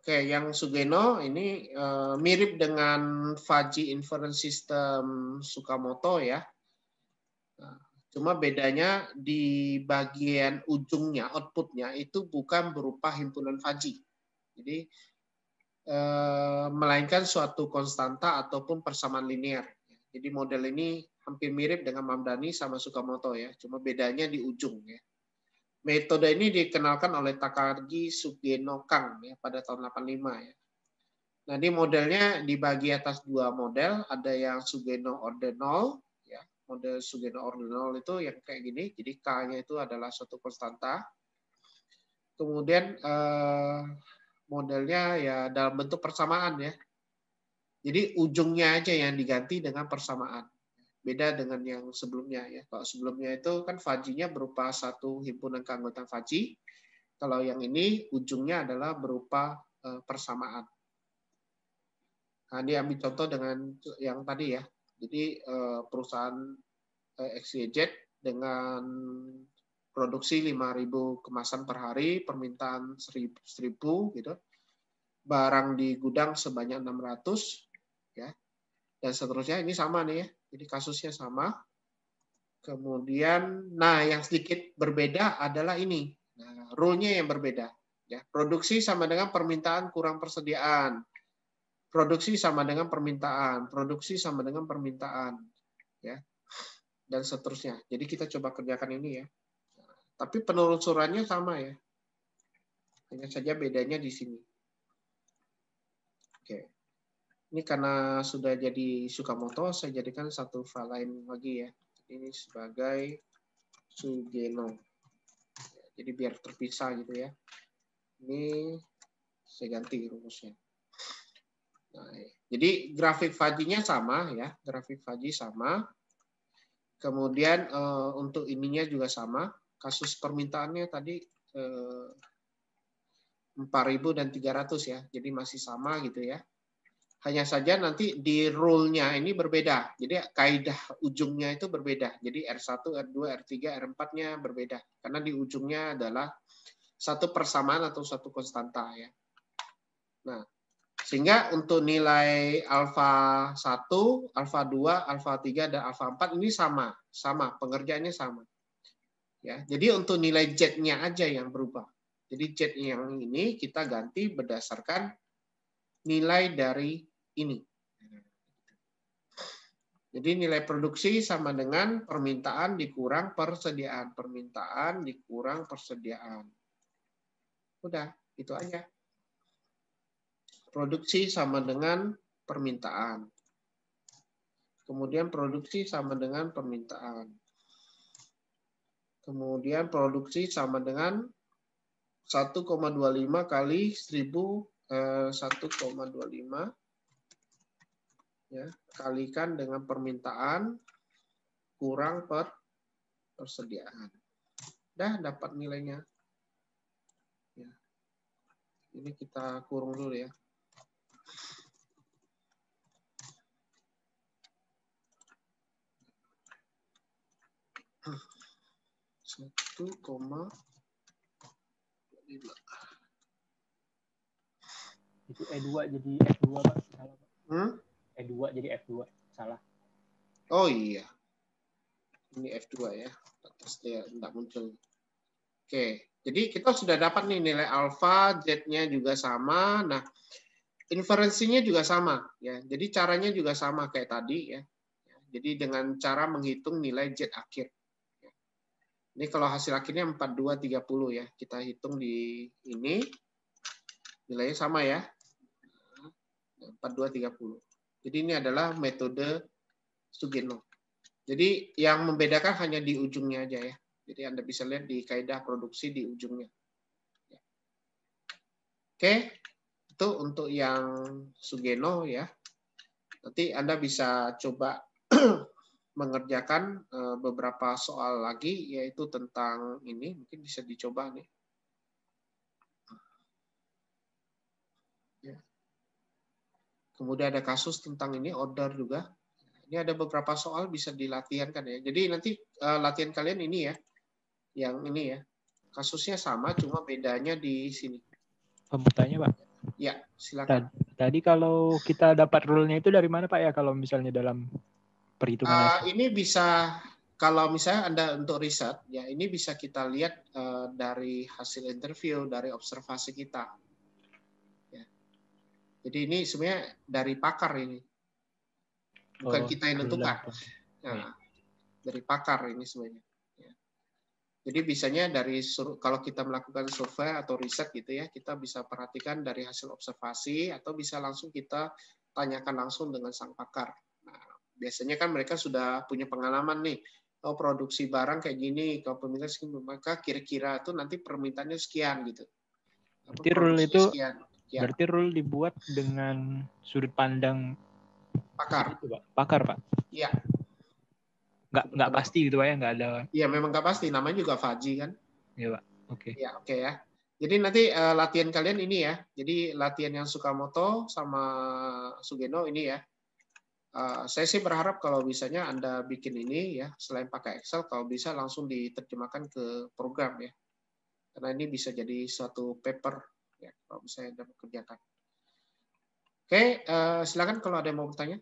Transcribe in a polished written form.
Oke, yang Sugeno ini mirip dengan Fuzzy Inference System Tsukamoto ya. Nah, cuma bedanya di bagian ujungnya, outputnya itu bukan berupa himpunan Fuzzy. Jadi melainkan suatu konstanta ataupun persamaan linear. Jadi model ini hampir mirip dengan Mamdani sama Tsukamoto ya, cuma bedanya di ujung ya. Metode ini dikenalkan oleh Takagi Sugeno Kang ya pada tahun 85 ya. Nah, ini modelnya dibagi atas dua model, ada yang Sugeno ordinal ya. Model Sugeno ordinal itu yang kayak gini, jadi K-nya itu adalah suatu konstanta. Kemudian modelnya ya dalam bentuk persamaan ya. Jadi ujungnya aja yang diganti dengan persamaan. Beda dengan yang sebelumnya ya. Kalau sebelumnya itu kan Fuzzy-nya berupa satu himpunan keanggotaan Fuzzy. Kalau yang ini ujungnya adalah berupa persamaan. Nah, ini ambil contoh dengan yang tadi ya. Jadi perusahaan XYZ dengan produksi 5.000 kemasan per hari, permintaan 1.000 gitu. Barang di gudang sebanyak 600 ya. Dan seterusnya ini sama nih ya. Jadi kasusnya sama. Kemudian, nah yang sedikit berbeda adalah ini. Nah, rule-nya yang berbeda. Ya, produksi sama dengan permintaan kurang persediaan. Produksi sama dengan permintaan. Produksi sama dengan permintaan. Ya, dan seterusnya. Jadi kita coba kerjakan ini ya. Tapi penelusurannya sama ya. Hanya saja bedanya di sini. Oke. Ini karena sudah jadi Tsukamoto, saya jadikan satu file lain lagi ya. Ini sebagai Sugeno. Jadi biar terpisah gitu ya. Ini saya ganti rumusnya. Nah, jadi grafik Fuzzy-nya sama ya, grafik Fuzzy sama. Kemudian untuk ininya juga sama. Kasus permintaannya tadi 4.000 dan 300 ya. Jadi masih sama gitu ya. Hanya saja nanti di rule-nya ini berbeda. Jadi kaidah ujungnya itu berbeda. Jadi R1, R2, R3, R4-nya berbeda. Karena di ujungnya adalah satu persamaan atau satu konstanta ya. Nah, sehingga untuk nilai alfa 1, alfa 2, alfa 3 dan alfa 4 ini sama, pengerjaannya sama. Ya, jadi untuk nilai Z-nya aja yang berubah. Jadi Z yang ini kita ganti berdasarkan nilai dari ini. Jadi nilai produksi sama dengan permintaan dikurang persediaan. Permintaan dikurang persediaan. Udah, itu aja. Produksi sama dengan permintaan. Kemudian produksi sama dengan permintaan. Kemudian produksi sama dengan 1,25 kali 1,25 ya, kalikan dengan permintaan kurang persediaan. Dah dapat nilainya. Ya. Ini kita kurung dulu ya. Itu E2 jadi F2 Pak, salah Pak. E2 jadi F2, salah. Oh iya. Ini F2 ya. Terus dia tidak muncul. Oke, jadi kita sudah dapat nih nilai alfa, Z-nya juga sama. Nah, inferensinya juga sama ya. Jadi caranya juga sama kayak tadi ya. Jadi dengan cara menghitung nilai Z akhir. Ini kalau hasil akhirnya 4230 ya. Kita hitung di ini. Nilainya sama ya. 4230. Jadi ini adalah metode Sugeno. Jadi yang membedakan hanya di ujungnya aja ya. Jadi Anda bisa lihat di kaidah produksi di ujungnya. Oke, itu untuk yang Sugeno ya. Nanti Anda bisa coba mengerjakan beberapa soal lagi, yaitu tentang ini. Mungkin bisa dicoba nih. Kemudian ada kasus tentang ini, order juga. Ini ada beberapa soal bisa dilatihankan ya. Jadi nanti latihan kalian ini ya. Yang ini ya. Kasusnya sama, cuma bedanya di sini. Pembukanya, Pak? Ya, silakan. Tadi kalau kita dapat rule-nya itu dari mana Pak ya kalau misalnya dalam perhitungan hasil? Ini bisa, kalau misalnya Anda untuk riset, ya ini bisa kita lihat dari hasil interview, dari observasi kita. Ya. Jadi ini sebenarnya dari pakar ini, bukan kita yang tentukan. Nah, dari pakar ini sebenarnya. Ya. Jadi bisanya dari kalau kita melakukan survei atau riset gitu ya, kita bisa perhatikan dari hasil observasi atau bisa langsung kita tanyakan langsung dengan sang pakar. Nah, biasanya kan mereka sudah punya pengalaman nih, oh produksi barang kayak gini, kalau permintaan sekian, maka kira-kira itu nanti permintaannya sekian gitu. Berarti rule itu sekian. Ya. Berarti rule dibuat dengan sudut pandang pakar. Itu, Pak. Pakar, Pak. Iya. Nggak pasti gitu Pak ya, nggak ada. Iya, memang nggak pasti. Namanya juga Faji kan. Iya Pak. Oke. Ya, oke ya. Jadi nanti latihan kalian ini ya. Jadi latihan yang Sukamoto sama Sugeno ini ya. Saya sih berharap kalau bisanya Anda bikin ini ya, selain pakai Excel, kalau bisa langsung diterjemahkan ke program ya. Karena ini bisa jadi suatu paper ya, kalau misalnya Anda kerjakan. Oke, silakan kalau ada yang mau bertanya.